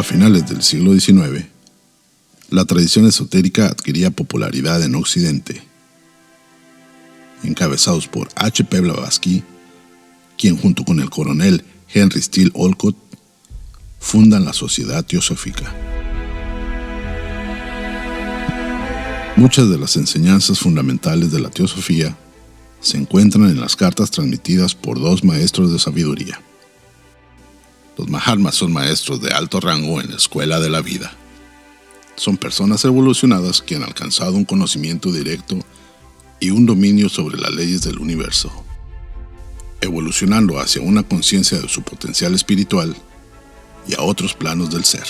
A finales del siglo XIX, la tradición esotérica adquiría popularidad en Occidente. Encabezados por H. P. Blavatsky, quien junto con el coronel Henry Steele Olcott fundan la Sociedad Teosófica. Muchas de las enseñanzas fundamentales de la teosofía se encuentran en las cartas transmitidas por dos maestros de sabiduría. Los Mahatmas son maestros de alto rango en la escuela de la vida. Son personas evolucionadas que han alcanzado un conocimiento directo y un dominio sobre las leyes del universo, evolucionando hacia una conciencia de su potencial espiritual y a otros planos del ser.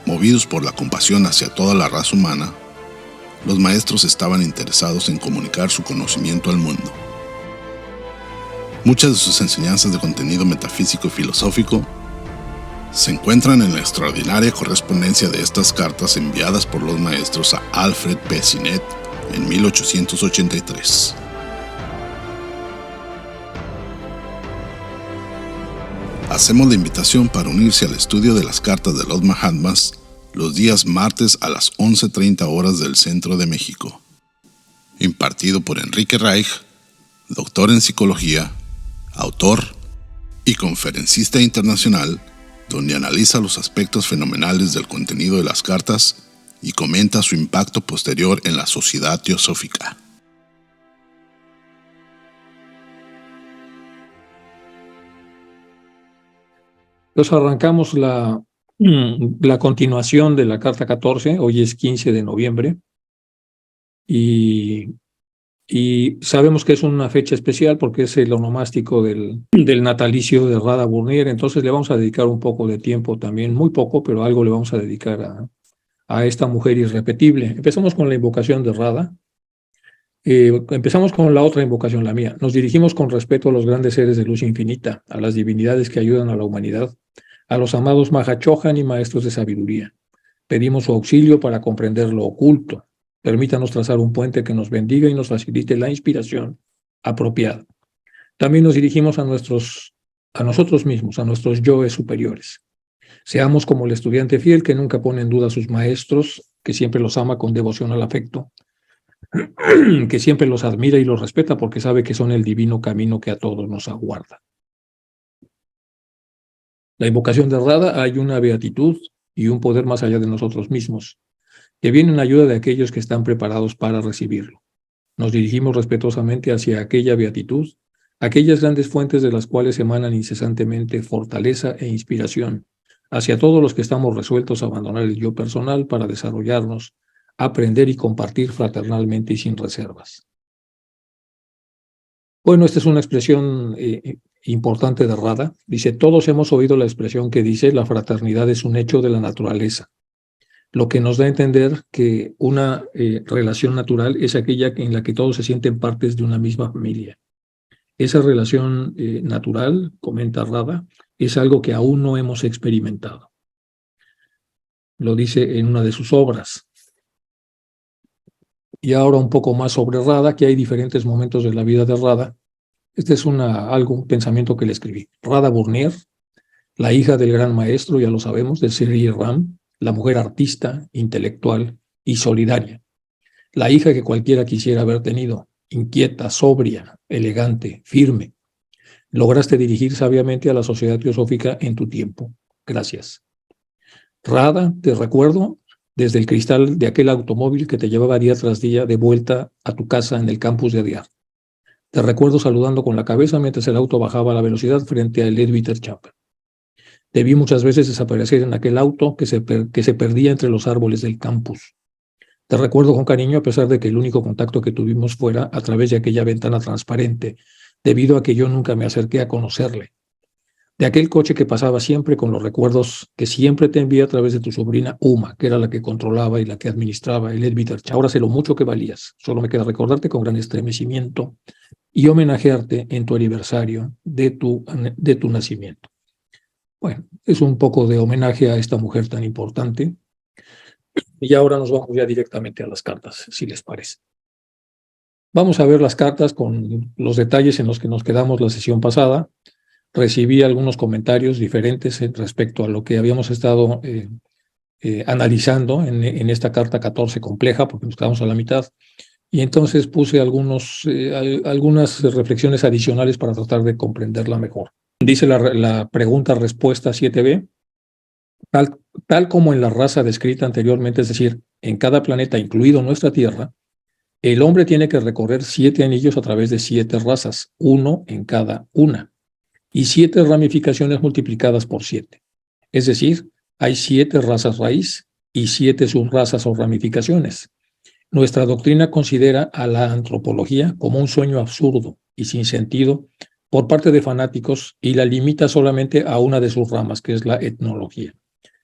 Movidos por la compasión hacia toda la raza humana, los maestros estaban interesados en comunicar su conocimiento al mundo. Muchas de sus enseñanzas de contenido metafísico y filosófico se encuentran en la extraordinaria correspondencia de estas cartas enviadas por los maestros a Alfred P. Sinnett en 1883. Hacemos la invitación para unirse al estudio de las cartas de los Mahatmas los días martes a las 11:30 horas del centro de México. Impartido por Enrique Reich, doctor en psicología, autor y conferencista internacional, donde analiza los aspectos fenomenales del contenido de las cartas y comenta su impacto posterior en la sociedad teosófica. Entonces arrancamos la continuación de la carta 14, hoy es 15 de noviembre, y sabemos que es una fecha especial porque es el onomástico del natalicio de Radha Burnier, entonces le vamos a dedicar un poco de tiempo también, muy poco, pero algo le vamos a dedicar a esta mujer irrepetible. Empezamos con la invocación de Radha. Empezamos con la otra invocación, la mía. Nos dirigimos con respeto a los grandes seres de luz infinita, a las divinidades que ayudan a la humanidad, a los amados Mahachohan y maestros de sabiduría. Pedimos su auxilio para comprender lo oculto. Permítanos trazar un puente que nos bendiga y nos facilite la inspiración apropiada. También nos dirigimos a nosotros mismos, a nuestros yoes superiores. Seamos como el estudiante fiel que nunca pone en duda a sus maestros, que siempre los ama con devoción al afecto, que siempre los admira y los respeta porque sabe que son el divino camino que a todos nos aguarda. La invocación de Radha hay una beatitud y un poder más allá de nosotros mismos, que viene en ayuda de aquellos que están preparados para recibirlo. Nos dirigimos respetuosamente hacia aquella beatitud, aquellas grandes fuentes de las cuales emanan incesantemente fortaleza e inspiración, hacia todos los que estamos resueltos a abandonar el yo personal para desarrollarnos, aprender y compartir fraternalmente y sin reservas. Bueno, esta es una expresión importante de Radha. Dice, todos hemos oído la expresión que dice, la fraternidad es un hecho de la naturaleza. Lo que nos da a entender que una relación natural es aquella en la que todos se sienten partes de una misma familia. Esa relación natural, comenta Radha, es algo que aún no hemos experimentado. Lo dice en una de sus obras. Y ahora un poco más sobre Radha, que hay diferentes momentos de la vida de Radha. Este es un pensamiento que le escribí. Radha Burnier, la hija del gran maestro, ya lo sabemos, de Sri Ram, la mujer artista, intelectual y solidaria. La hija que cualquiera quisiera haber tenido, inquieta, sobria, elegante, firme. Lograste dirigir sabiamente a la sociedad teosófica en tu tiempo. Gracias. Radha, te recuerdo desde el cristal de aquel automóvil que te llevaba día tras día de vuelta a tu casa en el campus de Adyar. Te recuerdo saludando con la cabeza mientras el auto bajaba a la velocidad frente al Leadbeater Chapel. Te vi muchas veces desaparecer en aquel auto que se perdía entre los árboles del campus. Te recuerdo con cariño a pesar de que el único contacto que tuvimos fuera a través de aquella ventana transparente, debido a que yo nunca me acerqué a conocerle. De aquel coche que pasaba siempre con los recuerdos que siempre te envié a través de tu sobrina Uma, que era la que controlaba y la que administraba el Leadbeater. Ahora sé lo mucho que valías. Solo me queda recordarte con gran estremecimiento y homenajearte en tu aniversario de tu nacimiento. Bueno, es un poco de homenaje a esta mujer tan importante. Y ahora nos vamos ya directamente a las cartas, si les parece. Vamos a ver las cartas con los detalles en los que nos quedamos la sesión pasada. recibí algunos comentarios diferentes respecto a lo que habíamos estado analizando en esta carta 14 compleja, porque nos quedamos a la mitad, y entonces puse algunas reflexiones adicionales para tratar de comprenderla mejor. Dice la pregunta-respuesta 7b, tal como en la raza descrita anteriormente, es decir, en cada planeta, incluido nuestra Tierra, el hombre tiene que recorrer 7 anillos a través de 7 razas, uno en cada una, y 7 ramificaciones multiplicadas por 7. Es decir, hay 7 razas raíz y 7 subrazas o ramificaciones. Nuestra doctrina considera a la antropología como un sueño absurdo y sin sentido por parte de fanáticos y la limita solamente a una de sus ramas, que es la etnología.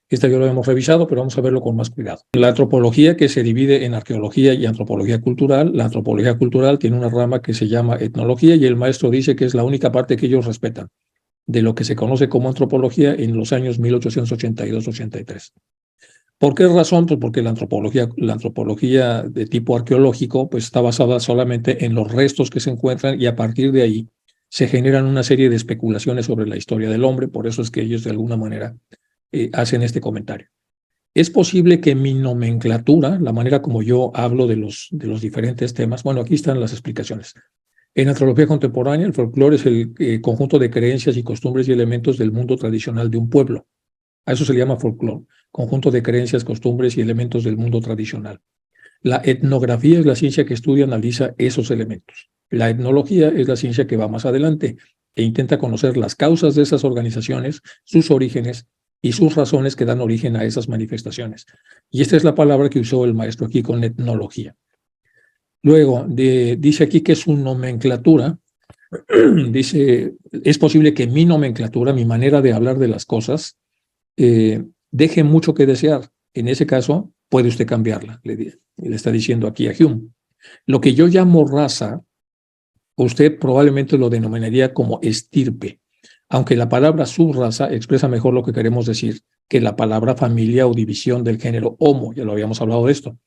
Esta ya lo hemos revisado, pero vamos a verlo con más cuidado. La antropología, que se divide en arqueología y antropología cultural, la antropología cultural tiene una rama que se llama etnología y el maestro dice que es la única parte que ellos respetan de lo que se conoce como antropología en los años 1882-83. ¿Por qué razón? Pues porque la antropología de tipo arqueológico pues está basada solamente en los restos que se encuentran y a partir de ahí se generan una serie de especulaciones sobre la historia del hombre, por eso es que ellos de alguna manera hacen este comentario. Es posible que mi nomenclatura, la manera como yo hablo de los diferentes temas, bueno, aquí están las explicaciones. En antropología contemporánea, el folclore es el conjunto de creencias y costumbres y elementos del mundo tradicional de un pueblo. A eso se le llama folclore, conjunto de creencias, costumbres y elementos del mundo tradicional. La etnografía es la ciencia que estudia y analiza esos elementos. La etnología es la ciencia que va más adelante e intenta conocer las causas de esas organizaciones, sus orígenes y sus razones que dan origen a esas manifestaciones. Y esta es la palabra que usó el maestro aquí con etnología. Luego, dice aquí que su nomenclatura, dice, es posible que mi nomenclatura, mi manera de hablar de las cosas, deje mucho que desear. En ese caso, puede usted cambiarla, le está diciendo aquí a Hume. Lo que yo llamo raza, usted probablemente lo denominaría como estirpe, aunque la palabra subraza expresa mejor lo que queremos decir que la palabra familia o división del género Homo, ya lo habíamos hablado de esto.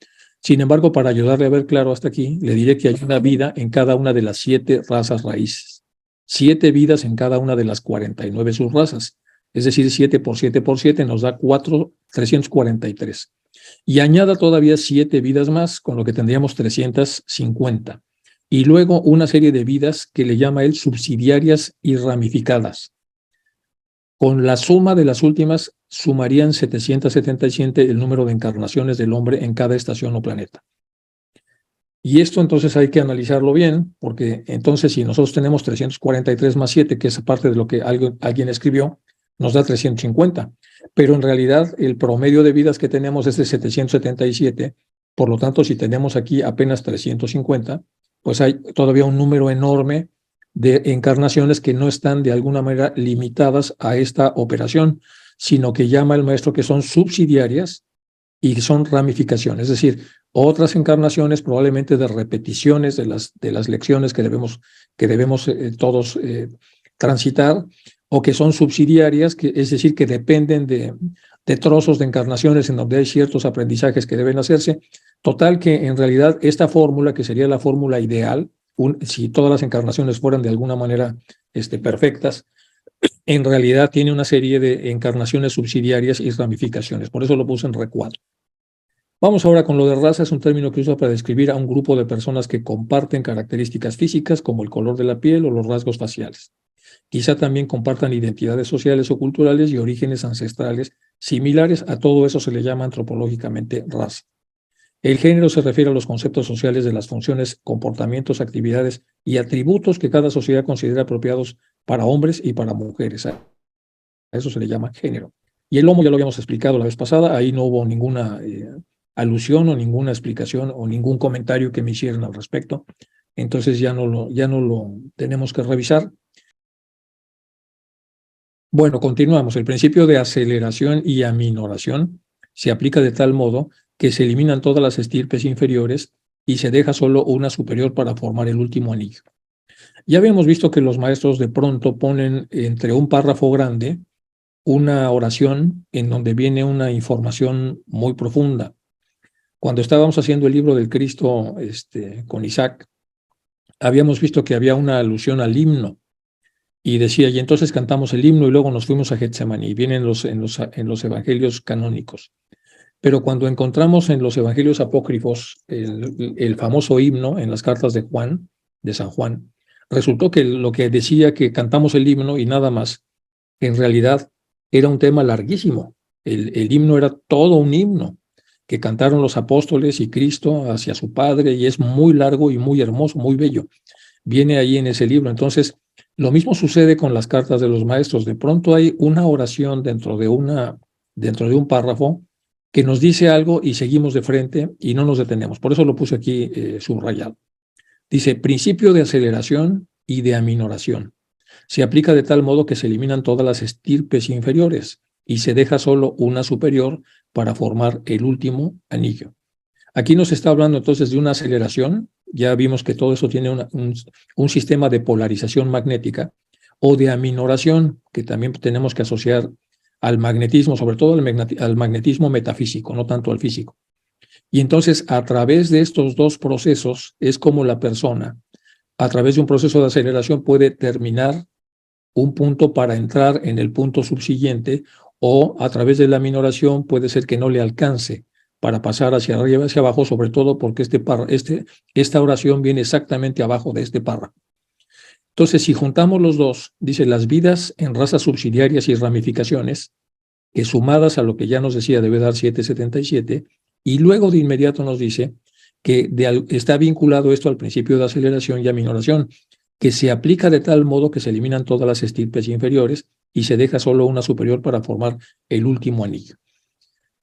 Sin embargo, para ayudarle a ver claro hasta aquí, le diré que hay una vida en cada una de las 7 razas raíces, 7 vidas en cada una de las 49 subrazas, es decir, 7 por 7 por 7 nos da 343. Y añada todavía 7 vidas más, con lo que tendríamos 350. Y luego una serie de vidas que le llama él subsidiarias y ramificadas. Con la suma de las últimas, sumarían 777 el número de encarnaciones del hombre en cada estación o planeta. Y esto entonces hay que analizarlo bien, porque entonces si nosotros tenemos 343 más 7, que es parte de lo que alguien escribió, nos da 350. Pero en realidad el promedio de vidas que tenemos es de 777. Por lo tanto, si tenemos aquí apenas 350, pues hay todavía un número enorme de encarnaciones que no están de alguna manera limitadas a esta operación, sino que llama el maestro que son subsidiarias y son ramificaciones, es decir, otras encarnaciones probablemente de repeticiones de las lecciones que debemos todos transitar, o que son subsidiarias, es decir, que dependen de trozos de encarnaciones en donde hay ciertos aprendizajes que deben hacerse. Total que en realidad esta fórmula, que sería la fórmula ideal, si todas las encarnaciones fueran de alguna manera perfectas, en realidad tiene una serie de encarnaciones subsidiarias y ramificaciones. Por eso lo puse en recuadro. Vamos ahora con lo de raza. Es un término que usa para describir a un grupo de personas que comparten características físicas como el color de la piel o los rasgos faciales. Quizá también compartan identidades sociales o culturales y orígenes ancestrales similares. A todo eso se le llama antropológicamente raza. El género se refiere a los conceptos sociales de las funciones, comportamientos, actividades y atributos que cada sociedad considera apropiados para hombres y para mujeres. A eso se le llama género. Y el homo ya lo habíamos explicado la vez pasada, ahí no hubo ninguna alusión o ninguna explicación o ningún comentario que me hicieran al respecto. Entonces ya no lo tenemos que revisar. Bueno, continuamos. El principio de aceleración y aminoración se aplica de tal modo que se eliminan todas las estirpes inferiores y se deja solo una superior para formar el último anillo. Ya habíamos visto que los maestros de pronto ponen entre un párrafo grande una oración en donde viene una información muy profunda. Cuando estábamos haciendo el libro del Cristo con Isaac, habíamos visto que había una alusión al himno. Y decía, y entonces cantamos el himno y luego nos fuimos a Getsemaní, y vienen en los evangelios canónicos. Pero cuando encontramos en los evangelios apócrifos el famoso himno en las cartas de Juan, de San Juan, resultó que lo que decía que cantamos el himno y nada más, en realidad era un tema larguísimo. El himno era todo un himno que cantaron los apóstoles y Cristo hacia su Padre, y es muy largo y muy hermoso, muy bello. Viene ahí en ese libro. Entonces, lo mismo sucede con las cartas de los maestros. De pronto hay una oración dentro de un párrafo que nos dice algo y seguimos de frente y no nos detenemos. Por eso lo puse aquí subrayado. Dice, principio de aceleración y de aminoración. Se aplica de tal modo que se eliminan todas las estirpes inferiores y se deja solo una superior para formar el último anillo. Aquí nos está hablando entonces de una aceleración. Ya vimos que todo eso tiene un sistema de polarización magnética, o de aminoración, que también tenemos que asociar al magnetismo, sobre todo al magnetismo metafísico, no tanto al físico. Y entonces, a través de estos dos procesos, es como la persona, a través de un proceso de aceleración, puede terminar un punto para entrar en el punto subsiguiente, o a través de la aminoración puede ser que no le alcance para pasar hacia arriba, hacia abajo, sobre todo porque esta oración viene exactamente abajo de este párrafo. Entonces, si juntamos los dos, dice, las vidas en razas subsidiarias y ramificaciones, que sumadas a lo que ya nos decía debe dar 777, y luego de inmediato nos dice que está vinculado esto al principio de aceleración y aminoración, que se aplica de tal modo que se eliminan todas las estirpes inferiores y se deja solo una superior para formar el último anillo.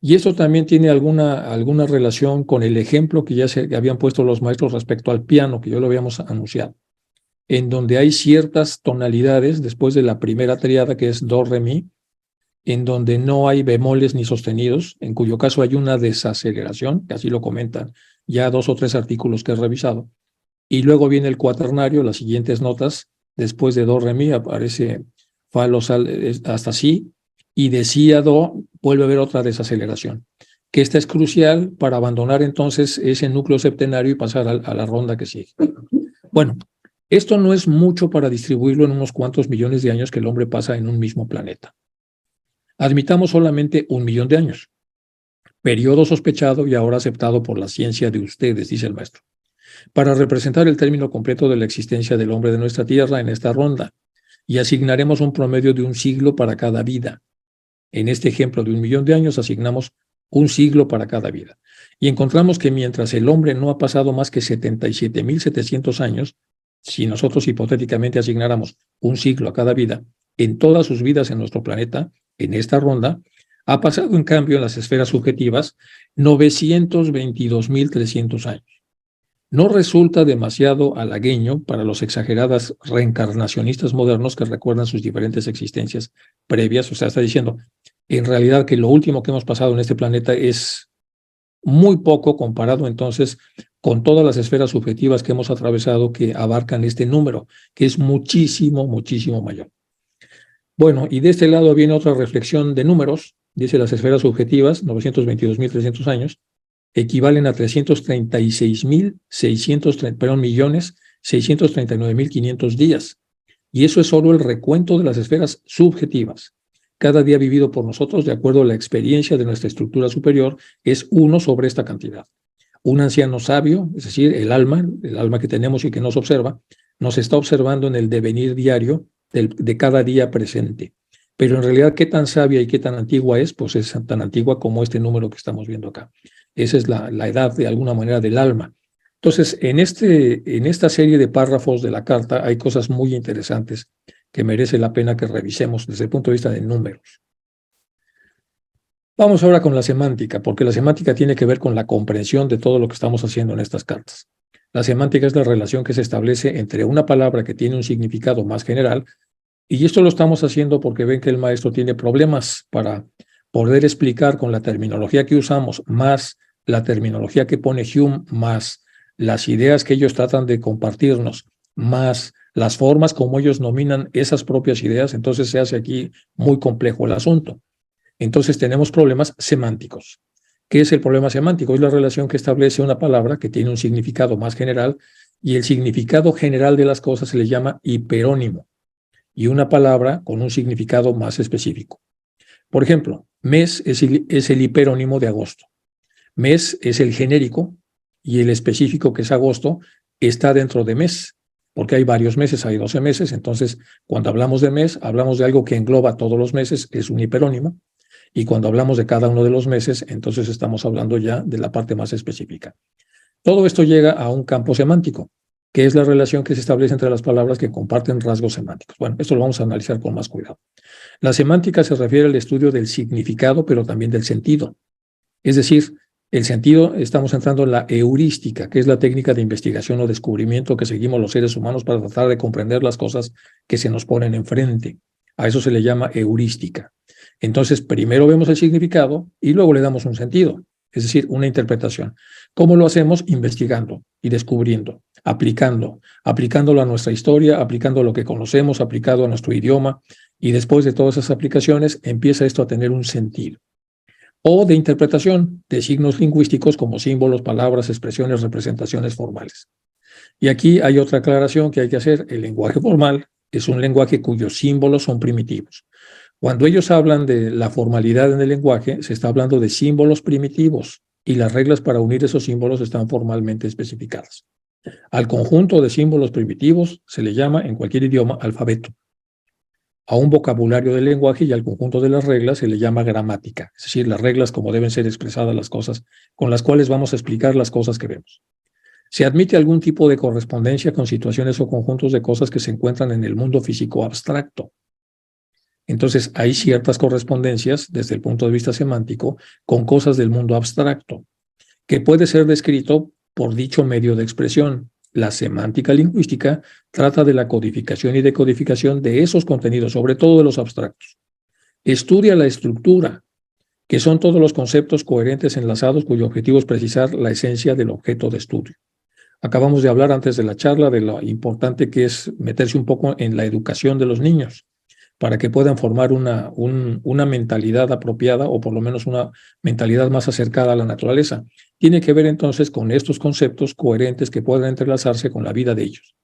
Y esto también tiene alguna relación con el ejemplo que ya se habían puesto los maestros respecto al piano, que ya lo habíamos anunciado, en donde hay ciertas tonalidades después de la primera tríada, que es do, re, mi, en donde no hay bemoles ni sostenidos, en cuyo caso hay una desaceleración, que así lo comentan ya 2 o 3 artículos que he revisado. Y luego viene el cuaternario, las siguientes notas, después de do, re, mi, aparece fa, lo, sol, hasta si, y de si a do vuelve a haber otra desaceleración, que esta es crucial para abandonar entonces ese núcleo septenario y pasar a la ronda que sigue. Bueno, esto no es mucho para distribuirlo en unos cuantos millones de años que el hombre pasa en un mismo planeta. Admitamos solamente 1 millón de años, periodo sospechado y ahora aceptado por la ciencia de ustedes, dice el maestro, para representar el término completo de la existencia del hombre de nuestra Tierra en esta ronda, y asignaremos un promedio de 1 siglo para cada vida. En este ejemplo de 1 millón de años asignamos 1 siglo para cada vida. Y encontramos que mientras el hombre no ha pasado más que 77.700 años, si nosotros hipotéticamente asignáramos 1 siglo a cada vida, en todas sus vidas en nuestro planeta, en esta ronda, ha pasado en cambio en las esferas subjetivas 922.300 años. No resulta demasiado halagueño para los exageradas reencarnacionistas modernos que recuerdan sus diferentes existencias previas. O sea, está diciendo, en realidad, que lo último que hemos pasado en este planeta es muy poco comparado entonces con todas las esferas subjetivas que hemos atravesado, que abarcan este número, que es muchísimo, muchísimo mayor. Bueno, y de este lado viene otra reflexión de números. Dice, las esferas subjetivas, 922.300 años, equivalen a 336.639.500 días. Y eso es solo el recuento de las esferas subjetivas. Cada día vivido por nosotros, de acuerdo a la experiencia de nuestra estructura superior, es 1 sobre esta cantidad. Un anciano sabio, es decir, el alma que tenemos y que nos observa, nos está observando en el devenir diario de cada día presente. Pero en realidad, ¿qué tan sabia y qué tan antigua es? Pues es tan antigua como este número que estamos viendo acá. Esa es la edad, de alguna manera, del alma. Entonces, en esta serie de párrafos de la carta hay cosas muy interesantes que merece la pena que revisemos desde el punto de vista de números. Vamos ahora con la semántica, porque la semántica tiene que ver con la comprensión de todo lo que estamos haciendo en estas cartas. La semántica es la relación que se establece entre una palabra que tiene un significado más general, y esto lo estamos haciendo porque ven que el maestro tiene problemas para poder explicar con la terminología que usamos, más la terminología que pone Hume, más las ideas que ellos tratan de compartirnos, más las formas como ellos nominan esas propias ideas. Entonces se hace aquí muy complejo el asunto. Entonces tenemos problemas semánticos. ¿Qué es el problema semántico? Es la relación que establece una palabra que tiene un significado más general, y el significado general de las cosas se le llama hiperónimo. y una palabra con un significado más específico. Por ejemplo, mes es el hiperónimo de agosto. Mes es el genérico y el específico, que es agosto, está dentro de mes, porque hay varios meses, hay 12 meses. Entonces, cuando hablamos de mes, hablamos de algo que engloba todos los meses, es un hiperónimo. Y cuando hablamos de cada uno de los meses, entonces estamos hablando ya de la parte más específica. Todo esto llega a un campo semántico, que es la relación que se establece entre las palabras que comparten rasgos semánticos. Bueno, esto lo vamos a analizar con más cuidado. La semántica se refiere al estudio del significado, pero también del sentido. Es decir, el sentido, estamos entrando en la heurística, que es la técnica de investigación o descubrimiento que seguimos los seres humanos para tratar de comprender las cosas que se nos ponen enfrente. A eso se le llama heurística. Entonces, primero vemos el significado y luego le damos un sentido, es decir, una interpretación. ¿Cómo lo hacemos? Investigando y descubriendo, aplicándolo a nuestra historia, aplicando lo que conocemos, aplicado a nuestro idioma, y después de todas esas aplicaciones empieza esto a tener un sentido. O de interpretación de signos lingüísticos como símbolos, palabras, expresiones, representaciones formales. Y aquí hay otra aclaración que hay que hacer. El lenguaje formal es un lenguaje cuyos símbolos son primitivos. Cuando ellos hablan de la formalidad en el lenguaje, se está hablando de símbolos primitivos y las reglas para unir esos símbolos están formalmente especificadas. Al conjunto de símbolos primitivos se le llama en cualquier idioma alfabeto. A un vocabulario del lenguaje y al conjunto de las reglas se le llama gramática, es decir, las reglas como deben ser expresadas las cosas, con las cuales vamos a explicar las cosas que vemos. Se admite algún tipo de correspondencia con situaciones o conjuntos de cosas que se encuentran en el mundo físico abstracto. Entonces, hay ciertas correspondencias desde el punto de vista semántico con cosas del mundo abstracto, que puede ser descrito por dicho medio de expresión. La semántica lingüística trata de la codificación y decodificación de esos contenidos, sobre todo de los abstractos. Estudia la estructura, que son todos los conceptos coherentes enlazados cuyo objetivo es precisar la esencia del objeto de estudio. Acabamos de hablar antes de la charla de lo importante que es meterse un poco en la educación de los niños para que puedan formar una mentalidad apropiada o por lo menos una mentalidad más acercada a la naturaleza. Tiene que ver entonces con estos conceptos coherentes que puedan entrelazarse con la vida de ellos.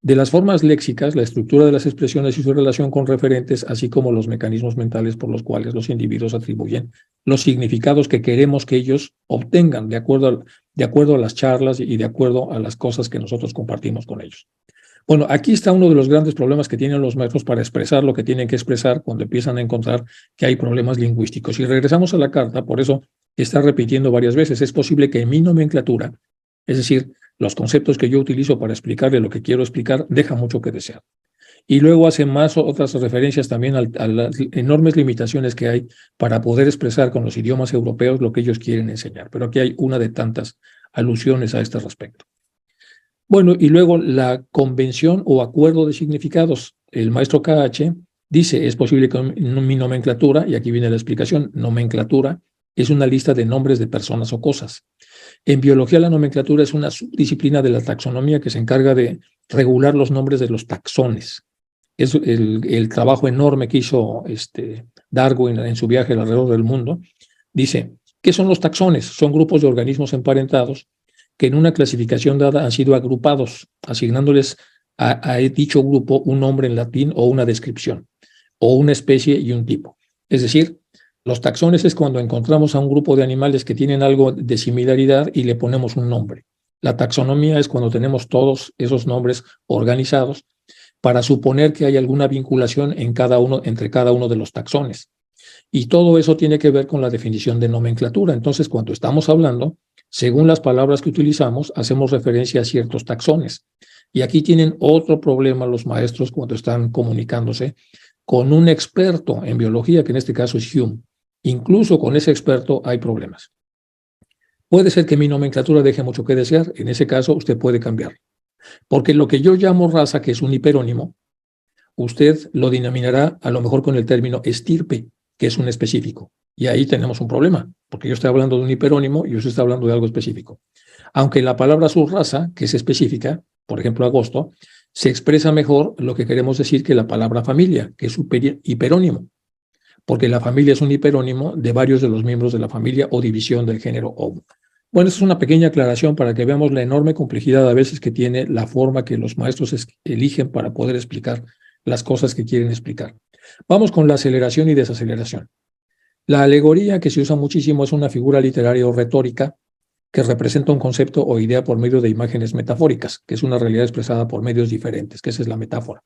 De las formas léxicas, la estructura de las expresiones y su relación con referentes, así como los mecanismos mentales por los cuales los individuos atribuyen los significados que queremos que ellos obtengan de acuerdo a las charlas y de acuerdo a las cosas que nosotros compartimos con ellos. Bueno, aquí está uno de los grandes problemas que tienen los maestros para expresar lo que tienen que expresar cuando empiezan a encontrar que hay problemas lingüísticos. Y regresamos a la carta, por eso está repitiendo varias veces. Es posible que en mi nomenclatura, es decir, los conceptos que yo utilizo para explicarle lo que quiero explicar, deja mucho que desear. Y luego hace más otras referencias también a las enormes limitaciones que hay para poder expresar con los idiomas europeos lo que ellos quieren enseñar. Pero aquí hay una de tantas alusiones a este respecto. Bueno, y luego la convención o acuerdo de significados. El maestro KH dice, es posible que mi nomenclatura, y aquí viene la explicación, nomenclatura es una lista de nombres de personas o cosas. En biología la nomenclatura es una subdisciplina de la taxonomía que se encarga de regular los nombres de los taxones. Es el trabajo enorme que hizo Darwin en su viaje alrededor del mundo. Dice, ¿qué son los taxones? Son grupos de organismos emparentados que en una clasificación dada han sido agrupados, asignándoles a dicho grupo un nombre en latín o una descripción, o una especie y un tipo. Es decir, los taxones es cuando encontramos a un grupo de animales que tienen algo de similaridad y le ponemos un nombre. La taxonomía es cuando tenemos todos esos nombres organizados para suponer que hay alguna vinculación entre cada uno de los taxones. Y todo eso tiene que ver con la definición de nomenclatura. Entonces, cuando estamos hablando, según las palabras que utilizamos, hacemos referencia a ciertos taxones. Y aquí tienen otro problema los maestros cuando están comunicándose con un experto en biología, que en este caso es Hume. Incluso con ese experto hay problemas. Puede ser que mi nomenclatura deje mucho que desear. En ese caso, usted puede cambiarlo. Porque lo que yo llamo raza, que es un hiperónimo, usted lo denominará a lo mejor con el término estirpe, que es un específico. Y ahí tenemos un problema, porque yo estoy hablando de un hiperónimo y usted está hablando de algo específico. Aunque la palabra subraza, que es específica, por ejemplo, agosto, se expresa mejor lo que queremos decir que la palabra familia, que es hiperónimo, porque la familia es un hiperónimo de varios de los miembros de la familia o división del género Homo. Bueno, esta es una pequeña aclaración para que veamos la enorme complejidad a veces que tiene la forma que los maestros eligen para poder explicar las cosas que quieren explicar. Vamos con la aceleración y desaceleración. La alegoría que se usa muchísimo es una figura literaria o retórica que representa un concepto o idea por medio de imágenes metafóricas, que es una realidad expresada por medios diferentes, que esa es la metáfora.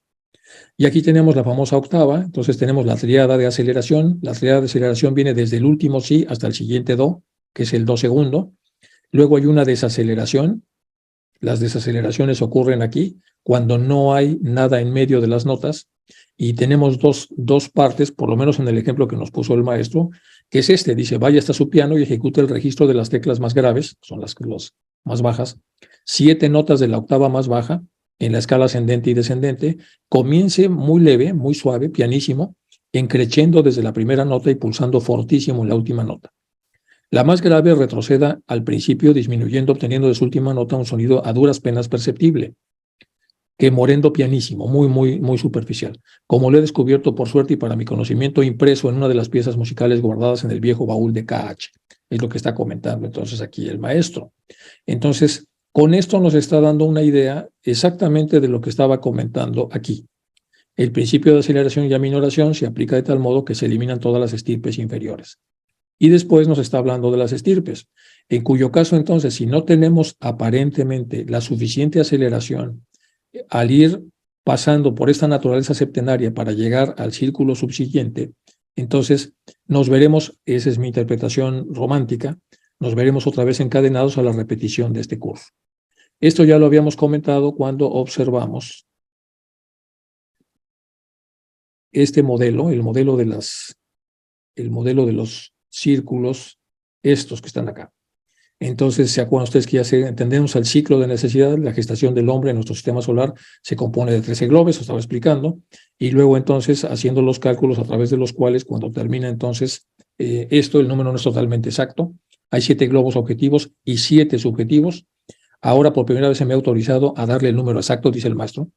Y aquí tenemos la famosa octava, entonces tenemos la tríada de aceleración. La tríada de aceleración viene desde el último si hasta el siguiente do, que es el do segundo. Luego hay una desaceleración. Las desaceleraciones ocurren aquí cuando no hay nada en medio de las notas y tenemos dos partes, por lo menos en el ejemplo que nos puso el maestro, que es este, dice, vaya hasta su piano y ejecute el registro de las teclas más graves, son las más bajas, 7 notas de la octava más baja en la escala ascendente y descendente, comience muy leve, muy suave, pianísimo, encrechendo desde la primera nota y pulsando fortísimo en la última nota. La más grave retroceda al principio, disminuyendo, obteniendo de su última nota un sonido a duras penas perceptible, que morendo pianísimo, muy superficial, como lo he descubierto por suerte y para mi conocimiento impreso en una de las piezas musicales guardadas en el viejo baúl de KH. Es lo que está comentando entonces aquí el maestro. Entonces, con esto nos está dando una idea exactamente de lo que estaba comentando aquí. El principio de aceleración y aminoración se aplica de tal modo que se eliminan todas las estirpes inferiores. Y después nos está hablando de las estirpes, en cuyo caso entonces, si no tenemos aparentemente la suficiente aceleración al ir pasando por esta naturaleza septenaria para llegar al círculo subsiguiente, entonces nos veremos, esa es mi interpretación romántica, nos veremos otra vez encadenados a la repetición de este curso. Esto ya lo habíamos comentado cuando observamos este modelo, el modelo de los círculos, estos que están acá. Entonces, ¿se acuerdan ustedes que ya entendemos el ciclo de necesidad? La gestación del hombre en nuestro sistema solar se compone de 13 globos, estaba explicando, y luego entonces haciendo los cálculos a través de los cuales cuando termina entonces esto, el número no es totalmente exacto, hay 7 globos objetivos y 7 subjetivos. Ahora por primera vez se me ha autorizado a darle el número exacto, dice el maestro,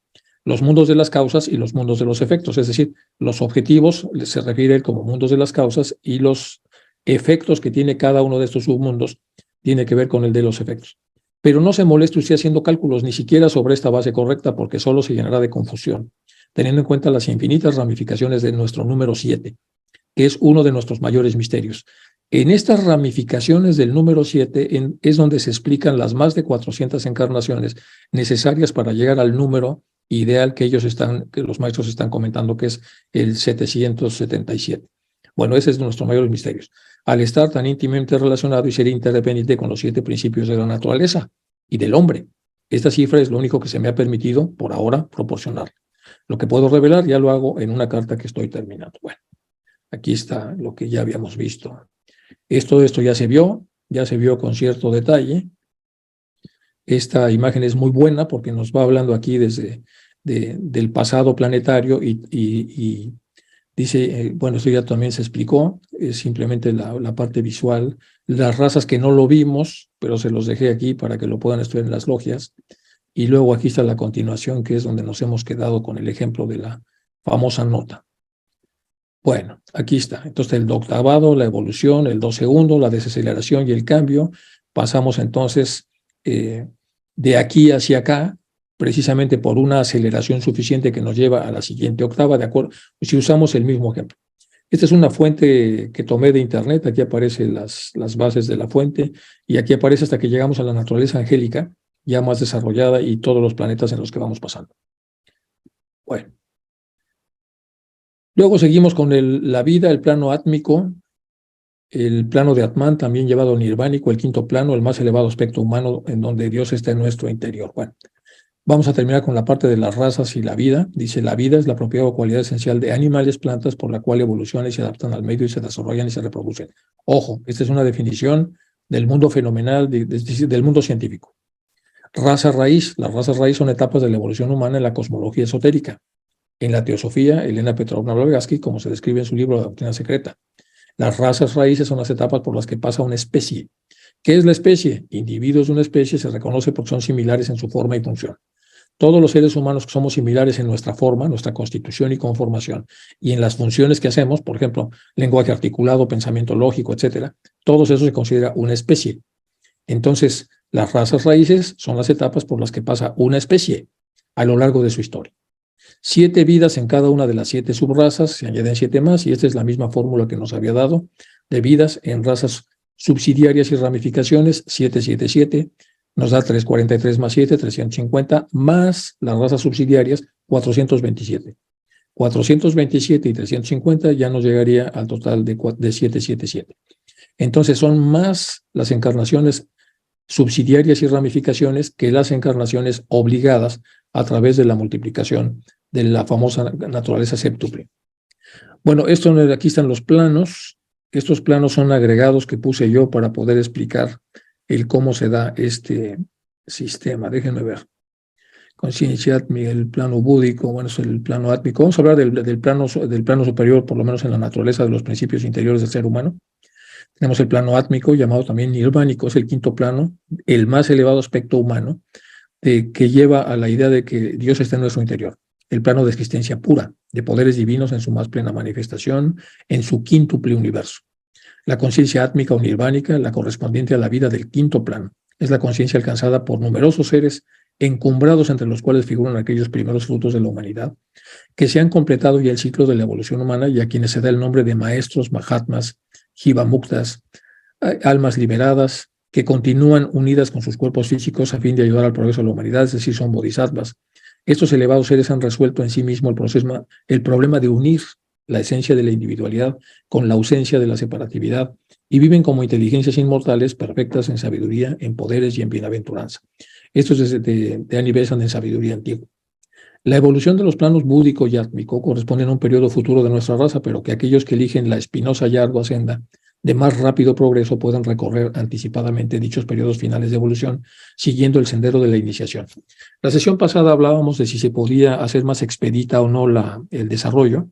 los mundos de las causas y los mundos de los efectos, es decir, los objetivos se refiere como mundos de las causas y los efectos que tiene cada uno de estos submundos tiene que ver con el de los efectos. Pero no se moleste usted haciendo cálculos ni siquiera sobre esta base correcta porque solo se llenará de confusión, teniendo en cuenta las infinitas ramificaciones de nuestro número 7, que es uno de nuestros mayores misterios. En estas ramificaciones del número 7 es donde se explican las más de 400 encarnaciones necesarias para llegar al número ideal que los maestros están comentando, que es el 777. Bueno, ese es nuestro mayor misterios. Al estar tan íntimamente relacionado y ser interdependiente con los 7 principios de la naturaleza y del hombre. Esta cifra es lo único que se me ha permitido, por ahora, proporcionar. Lo que puedo revelar ya lo hago en una carta que estoy terminando. Bueno, aquí está lo que ya habíamos visto. Esto ya se vio con cierto detalle. Esta imagen es muy buena porque nos va hablando aquí desde del pasado planetario y dice, bueno, esto ya también se explicó, es simplemente la parte visual, las razas que no lo vimos, pero se los dejé aquí para que lo puedan estudiar en las logias. Y luego aquí está la continuación, que es donde nos hemos quedado con el ejemplo de la famosa nota. Bueno, aquí está. Entonces el do octavado, la evolución, el do segundo, la desaceleración y el cambio. Pasamos entonces de aquí hacia acá, precisamente por una aceleración suficiente que nos lleva a la siguiente octava, de acuerdo, si usamos el mismo ejemplo. Esta es una fuente que tomé de internet, aquí aparecen las bases de la fuente, y aquí aparece hasta que llegamos a la naturaleza angélica, ya más desarrollada, y todos los planetas en los que vamos pasando. Bueno. Luego seguimos con la vida, el plano átmico, el plano de Atman, también llevado nirvánico, el quinto plano, el más elevado aspecto humano, en donde Dios está en nuestro interior. Bueno. Vamos a terminar con la parte de las razas y la vida. Dice, la vida es la propiedad o cualidad esencial de animales, plantas, por la cual evolucionan y se adaptan al medio y se desarrollan y se reproducen. Ojo, esta es una definición del mundo fenomenal, del mundo científico. Raza raíz. Las razas raíz son etapas de la evolución humana en la cosmología esotérica. En la teosofía, Elena Petrovna Blavatsky, como se describe en su libro La Doctrina Secreta. Las razas raíces son las etapas por las que pasa una especie. ¿Qué es la especie? Individuos de una especie se reconoce porque son similares en su forma y función. Todos los seres humanos somos similares en nuestra forma, nuestra constitución y conformación, y en las funciones que hacemos, por ejemplo, lenguaje articulado, pensamiento lógico, etcétera, todo eso se considera una especie. Entonces, las razas raíces son las etapas por las que pasa una especie a lo largo de su historia. 7 vidas en cada una de las 7 subrazas, se añaden 7 más, y esta es la misma fórmula que nos había dado de vidas en razas subsidiarias y ramificaciones, 777, nos da 343 más 7, 350, más las razas subsidiarias, 427. 427 y 350 ya nos llegaría al total de 777. Entonces son más las encarnaciones subsidiarias y ramificaciones que las encarnaciones obligadas a través de la multiplicación de la famosa naturaleza séptuple. Bueno, aquí están los planos. Estos planos son agregados que puse yo para poder explicar el cómo se da este sistema. Déjenme ver. Conciencia átmica, el plano búdico, bueno, es el plano átmico. Vamos a hablar del plano superior, por lo menos en la naturaleza de los principios interiores del ser humano. Tenemos el plano átmico, llamado también nirvánico, es el quinto plano, el más elevado aspecto humano, que lleva a la idea de que Dios está en nuestro interior. El plano de existencia pura, de poderes divinos en su más plena manifestación, en su quíntuple universo. La conciencia átmica o nirvánica, la correspondiente a la vida del quinto plano, es la conciencia alcanzada por numerosos seres encumbrados, entre los cuales figuran aquellos primeros frutos de la humanidad, que se han completado ya el ciclo de la evolución humana y a quienes se da el nombre de maestros, mahatmas, jivamuktas, almas liberadas, que continúan unidas con sus cuerpos físicos a fin de ayudar al progreso de la humanidad, es decir, son bodhisattvas. Estos elevados seres han resuelto en sí mismo el problema de unir la esencia de la individualidad con la ausencia de la separatividad y viven como inteligencias inmortales perfectas en sabiduría, en poderes y en bienaventuranza. Esto es de Anibesan en sabiduría antigua. La evolución de los planos búdico y átmico corresponden a un periodo futuro de nuestra raza, pero que aquellos que eligen la espinosa y ardua senda de más rápido progreso pueden recorrer anticipadamente dichos periodos finales de evolución, siguiendo el sendero de la iniciación. La sesión pasada hablábamos de si se podía hacer más expedita o no el desarrollo,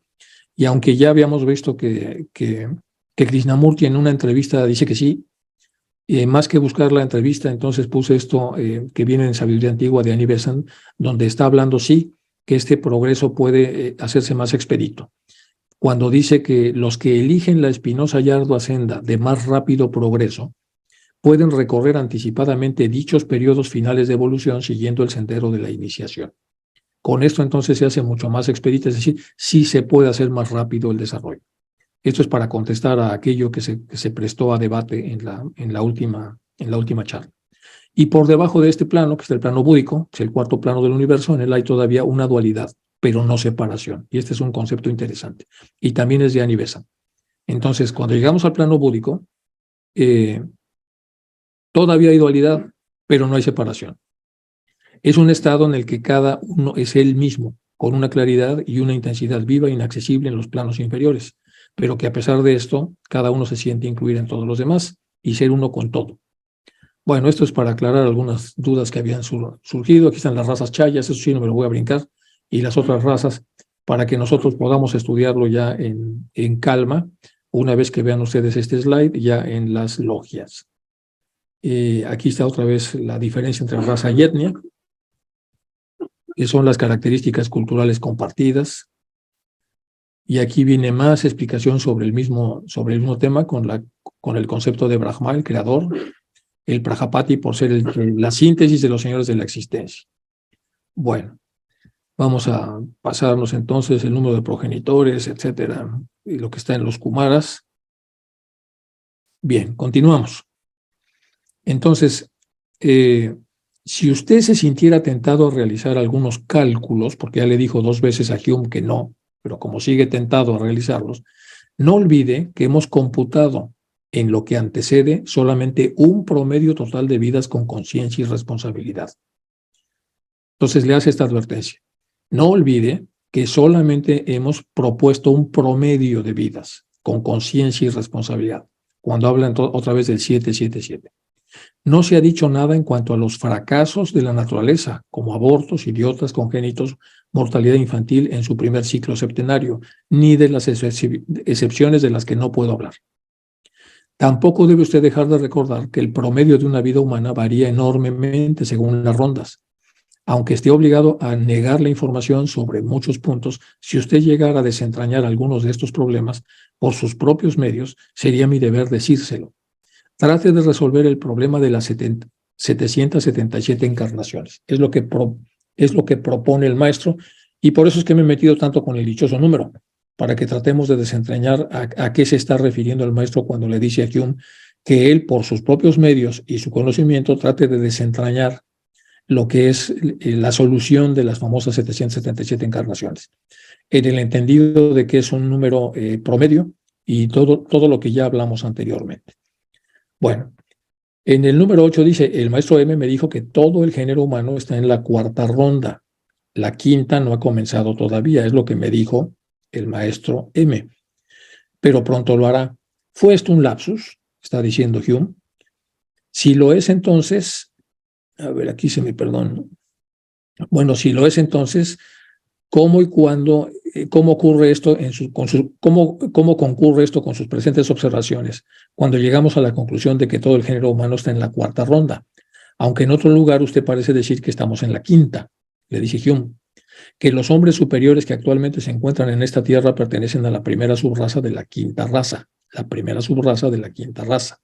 y aunque ya habíamos visto que Krishnamurti en una entrevista dice que sí, más que buscar la entrevista, entonces puse esto que viene en Sabiduría Antigua de Anibesan, donde está hablando, sí, que este progreso puede hacerse más expedito. Cuando dice que los que eligen la espinosa y ardua senda de más rápido progreso pueden recorrer anticipadamente dichos periodos finales de evolución siguiendo el sendero de la iniciación. Con esto entonces se hace mucho más expedito, es decir, sí se puede hacer más rápido el desarrollo. Esto es para contestar a aquello que se prestó a debate en la última charla. Y por debajo de este plano, que es el plano búdico, es el cuarto plano del universo, en él hay todavía una dualidad, pero no separación. Y este es un concepto interesante. Y también es de Anibesan. Entonces, cuando llegamos al plano búdico, todavía hay dualidad, pero no hay separación. Es un estado en el que cada uno es él mismo, con una claridad y una intensidad viva e inaccesible en los planos inferiores, pero que a pesar de esto, cada uno se siente incluir en todos los demás y ser uno con todo. Bueno, esto es para aclarar algunas dudas que habían surgido. Aquí están las razas chayas, eso sí no me lo voy a brincar, y las otras razas, para que nosotros podamos estudiarlo ya en calma, una vez que vean ustedes este slide, ya en las logias. Aquí está otra vez la diferencia entre raza y etnia, que son las características culturales compartidas. Y aquí viene más explicación sobre el mismo tema con el concepto de Brahma, el creador, el Prajapati por ser la síntesis de los señores de la existencia. Bueno, vamos a pasarnos entonces el número de progenitores, etcétera, y lo que está en los Kumaras. Bien, continuamos. Entonces, si usted se sintiera tentado a realizar algunos cálculos, porque ya le dijo 2 veces a Hume que no, pero como sigue tentado a realizarlos, no olvide que hemos computado en lo que antecede solamente un promedio total de vidas con conciencia y responsabilidad. Entonces le hace esta advertencia. No olvide que solamente hemos propuesto un promedio de vidas con conciencia y responsabilidad, cuando hablan otra vez del 777. No se ha dicho nada en cuanto a los fracasos de la naturaleza, como abortos, idiotas, congénitos, mortalidad infantil en su primer ciclo septenario, ni de las excepciones de las que no puedo hablar. Tampoco debe usted dejar de recordar que el promedio de una vida humana varía enormemente según las rondas. Aunque esté obligado a negar la información sobre muchos puntos, si usted llegara a desentrañar algunos de estos problemas por sus propios medios, sería mi deber decírselo. Trate de resolver el problema de las 777 encarnaciones. Es lo que propone el maestro, Y por eso es que me he metido tanto con el dichoso número, para que tratemos de desentrañar a qué se está refiriendo el maestro cuando le dice a Hume que él, por sus propios medios y su conocimiento, trate de desentrañar lo que es la solución de las famosas 777 encarnaciones, en el entendido de que es un número promedio y todo lo que ya hablamos anteriormente. Bueno, en el número 8 dice, el maestro M me dijo que todo el género humano está en la cuarta ronda. La quinta no ha comenzado todavía, es lo que me dijo el maestro M, pero pronto lo hará. ¿Fue esto un lapsus? Está diciendo Hume. Si lo es, entonces, a ver, aquí se me perdona. Bueno, si lo es, entonces, ¿cómo y cuándo, cómo ocurre esto cómo concurre esto con sus presentes observaciones cuando llegamos a la conclusión de que todo el género humano está en la cuarta ronda? Aunque en otro lugar usted parece decir que estamos en la quinta, le dice Hume, que los hombres superiores que actualmente se encuentran en esta tierra pertenecen a la primera subraza de la quinta raza, la primera subraza de la quinta raza.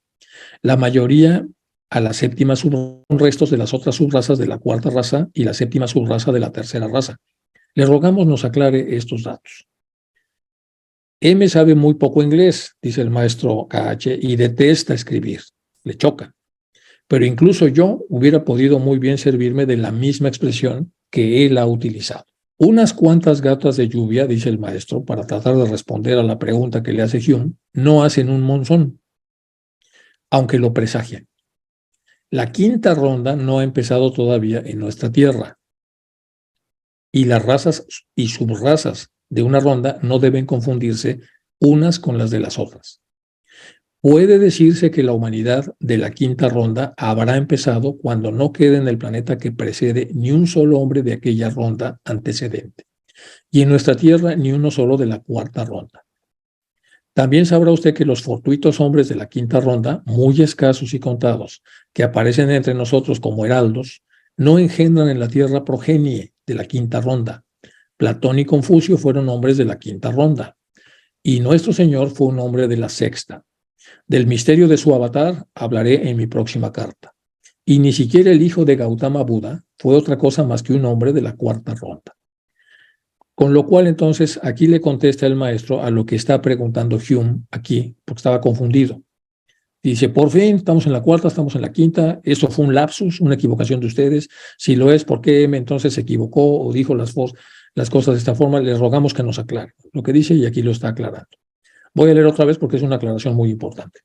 La mayoría a la séptima subraza, son restos de las otras subrazas de la cuarta raza y la séptima subraza de la tercera raza. Le rogamos nos aclare estos datos. M sabe muy poco inglés, dice el maestro KH, y detesta escribir, le choca. Pero incluso yo hubiera podido muy bien servirme de la misma expresión que él ha utilizado. Unas cuantas gatas de lluvia, dice el maestro, para tratar de responder a la pregunta que le hace Hume, no hacen un monzón, aunque lo presagian. La quinta ronda no ha empezado todavía en nuestra tierra, y las razas y subrazas de una ronda no deben confundirse unas con las de las otras. Puede decirse que la humanidad de la quinta ronda habrá empezado cuando no quede en el planeta que precede ni un solo hombre de aquella ronda antecedente, y en nuestra tierra ni uno solo de la cuarta ronda. También sabrá usted que los fortuitos hombres de la quinta ronda, muy escasos y contados, que aparecen entre nosotros como heraldos, no engendran en la tierra progenie de la quinta ronda. Platón y Confucio fueron hombres de la quinta ronda, y nuestro Señor fue un hombre de la sexta. Del misterio de su avatar hablaré en mi próxima carta. Y ni siquiera el hijo de Gautama Buda fue otra cosa más que un hombre de la cuarta ronda. Con lo cual, entonces, aquí le contesta el maestro a lo que está preguntando Hume aquí, porque estaba confundido. Dice, por fin, estamos en la cuarta, estamos en la quinta, esto fue un lapsus, una equivocación de ustedes. Si lo es, ¿por qué M entonces se equivocó o dijo las cosas de esta forma? Les rogamos que nos aclare lo que dice y aquí lo está aclarando. Voy a leer otra vez porque es una aclaración muy importante.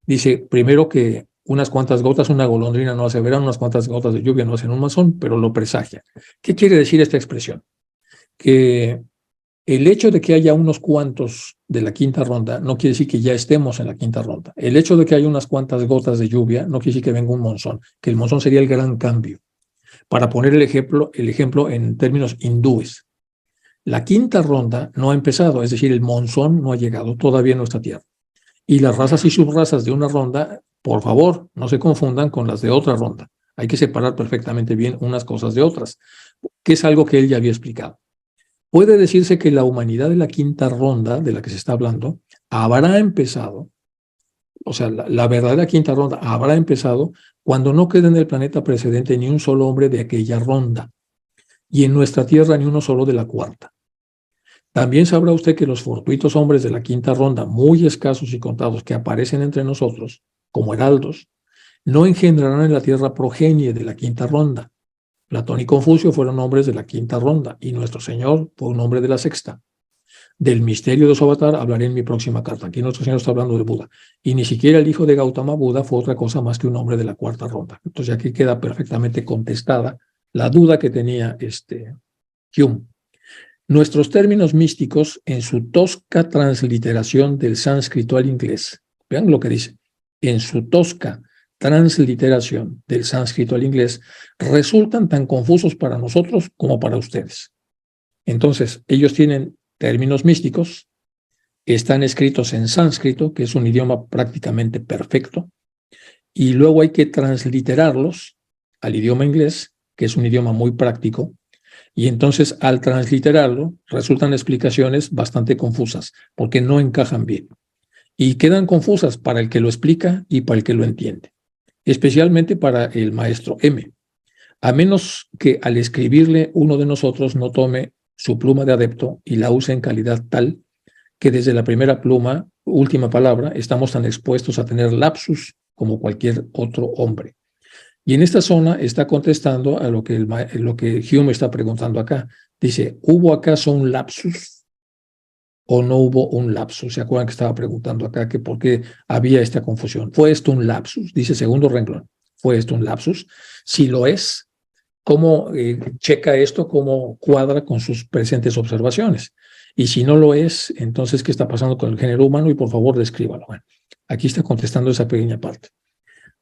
Dice, primero que unas cuantas gotas, una golondrina no hace verano, unas cuantas gotas de lluvia no hacen un monzón, pero lo presagia. ¿Qué quiere decir esta expresión? Que el hecho de que haya unos cuantos de la quinta ronda no quiere decir que ya estemos en la quinta ronda. El hecho de que haya unas cuantas gotas de lluvia no quiere decir que venga un monzón, que el monzón sería el gran cambio. Para poner el ejemplo en términos hindúes. La quinta ronda no ha empezado, es decir, el monzón no ha llegado todavía a nuestra tierra. Y las razas y subrazas de una ronda, por favor, no se confundan con las de otra ronda. Hay que separar perfectamente bien unas cosas de otras, que es algo que él ya había explicado. Puede decirse que la humanidad de la quinta ronda, de la que se está hablando, habrá empezado, o sea, la verdadera quinta ronda habrá empezado cuando no quede en el planeta precedente ni un solo hombre de aquella ronda, y en nuestra tierra ni uno solo de la cuarta. También sabrá usted que los fortuitos hombres de la quinta ronda, muy escasos y contados, que aparecen entre nosotros, como heraldos, no engendrarán en la tierra progenie de la quinta ronda. Platón y Confucio fueron hombres de la quinta ronda, y nuestro Señor fue un hombre de la sexta. Del misterio de su avatar hablaré en mi próxima carta. Aquí nuestro Señor está hablando de Buda. Y ni siquiera el hijo de Gautama Buda fue otra cosa más que un hombre de la cuarta ronda. Entonces aquí queda perfectamente contestada la duda que tenía Hume. Nuestros términos místicos, en su tosca transliteración del sánscrito al inglés, vean lo que dice, en su tosca transliteración del sánscrito al inglés, resultan tan confusos para nosotros como para ustedes. Entonces, ellos tienen términos místicos, están escritos en sánscrito, que es un idioma prácticamente perfecto, y luego hay que transliterarlos al idioma inglés, que es un idioma muy práctico, y entonces al transliterarlo resultan explicaciones bastante confusas, porque no encajan bien. Y quedan confusas para el que lo explica y para el que lo entiende, especialmente para el maestro M, a menos que al escribirle uno de nosotros no tome su pluma de adepto y la usa en calidad tal que desde la primera pluma, última palabra, estamos tan expuestos a tener lapsus como cualquier otro hombre. Y en esta zona está contestando a lo que Hume está preguntando acá. Dice, ¿hubo acaso un lapsus o no hubo un lapsus? ¿Se acuerdan que estaba preguntando acá que por qué había esta confusión? ¿Fue esto un lapsus? Dice segundo renglón. ¿Fue esto un lapsus? Si lo es, ¿cómo checa esto? ¿Cómo cuadra con sus presentes observaciones? Y si no lo es, entonces, ¿qué está pasando con el género humano? Y por favor, descríbalo. Bueno, aquí está contestando esa pequeña parte.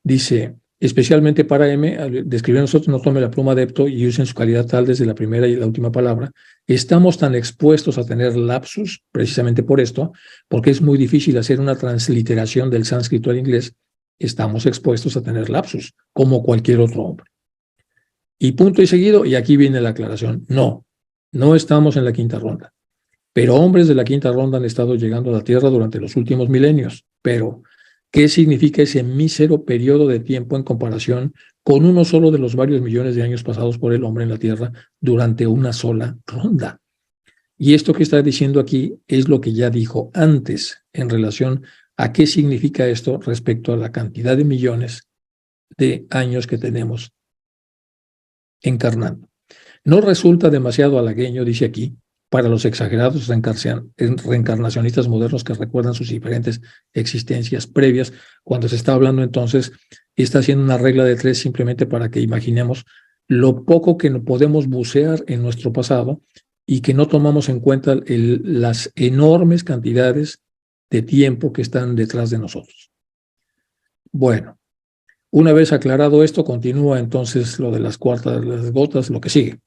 Dice, especialmente para M, al describir a nosotros, no tome la pluma adepto y use en su calidad tal desde la primera y la última palabra. Estamos tan expuestos a tener lapsus, precisamente por esto, porque es muy difícil hacer una transliteración del sánscrito al inglés. Estamos expuestos a tener lapsus, como cualquier otro hombre. Y punto y seguido, y aquí viene la aclaración. No, no estamos en la quinta ronda. Pero hombres de la quinta ronda han estado llegando a la Tierra durante los últimos milenios. Pero, ¿qué significa ese mísero periodo de tiempo en comparación con uno solo de los varios millones de años pasados por el hombre en la Tierra durante una sola ronda? Y esto que está diciendo aquí es lo que ya dijo antes en relación a qué significa esto respecto a la cantidad de millones de años que tenemos encarnando. No resulta demasiado halagueño, dice aquí, para los exagerados reencarnacionistas modernos que recuerdan sus diferentes existencias previas, cuando se está hablando entonces, está haciendo una regla de 3 simplemente para que imaginemos lo poco que podemos bucear en nuestro pasado y que no tomamos en cuenta las enormes cantidades de tiempo que están detrás de nosotros. Bueno, una vez aclarado esto, continúa entonces lo de las cuartas de las gotas, lo que sigue.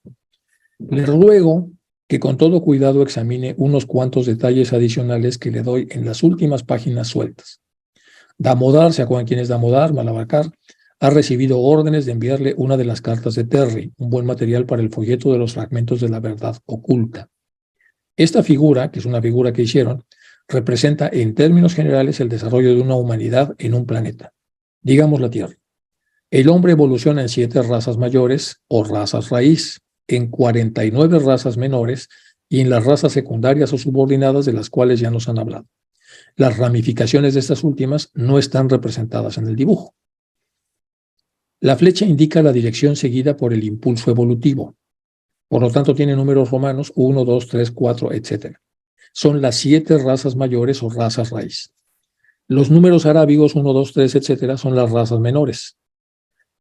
Le ruego que con todo cuidado examine unos cuantos detalles adicionales que le doy en las últimas páginas sueltas. Damodar, ¿se acuerdan quién es Damodar? Malabacar, ha recibido órdenes de enviarle una de las cartas de Terry, un buen material para el folleto de los fragmentos de la verdad oculta. Esta figura, que es una figura que hicieron, representa en términos generales el desarrollo de una humanidad en un planeta, digamos la Tierra. El hombre evoluciona en 7 razas mayores o razas raíz, en 49 razas menores y en las razas secundarias o subordinadas de las cuales ya nos han hablado. Las ramificaciones de estas últimas no están representadas en el dibujo. La flecha indica la dirección seguida por el impulso evolutivo. Por lo tanto, tiene números romanos 1, 2, 3, 4, etc. Son las 7 razas mayores o razas raíz. Los números arábigos 1, 2, 3, etc. son las razas menores.